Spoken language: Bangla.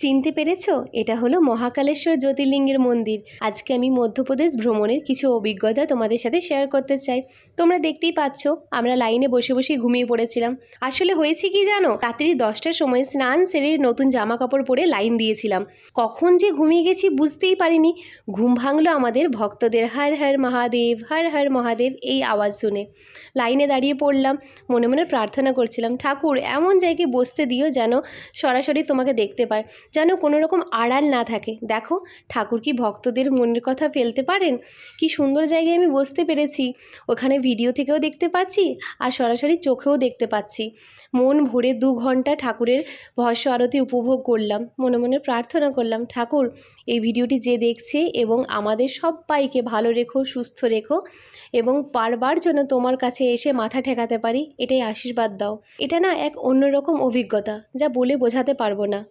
চিনতে পেরেছো? এটা হলো মহাকালেশ্বর জ্যোতির্লিঙ্গের মন্দির। আজকে আমি মধ্যপ্রদেশ ভ্রমণের কিছু অভিজ্ঞতা তোমাদের সাথে শেয়ার করতে চাই। তোমরা দেখতেই পাচ্ছ আমরা লাইনে বসে বসে ঘুমিয়ে পড়েছিলাম। আসলে হয়েছে কি জানো, রাত্রি 10টার সময় স্নান সেরে নতুন জামা কাপড় পরে লাইন দিয়েছিলাম। কখন যে ঘুমিয়ে গেছি বুঝতেই পারিনি। ঘুম ভাঙলো আমাদের ভক্তদের হর হর মহাদেব, হর হর মহাদেব এই আওয়াজ শুনে। লাইনে দাঁড়িয়ে পড়লাম, মনে মনে প্রার্থনা করছিলাম, ঠাকুর এমন জায়গায় বসতে দিও যেন সরাসরি তোমাকে দেখতে পায়, যেন কোনো রকম আড়াল না থাকে। দেখো ঠাকুর কি ভক্তদের মনের কথা ফেলতে পারেন। কি সুন্দর জায়গায় আমি বসতে পেরেছি। ওখানে ভিডিও থেকেও দেখতে পাচ্ছি আর সরাসরি চোখেও দেখতে পাচ্ছি। মন ভরে 2 ঘন্টা ঠাকুরের ভস্য আরতি উপভোগ করলাম। মনে মনে প্রার্থনা করলাম, ঠাকুর এই ভিডিওটি যে দেখছে এবং আমাদের সবাইকে ভালো রেখো, সুস্থ রেখো এবং বারবার যেন তোমার কাছে এসে মাথা ঠেকাতে পারি, এটাই আশীর্বাদ দাও। এটা না এক অন্যরকম অভিজ্ঞতা, যা বলে বোঝাতে পারবো না।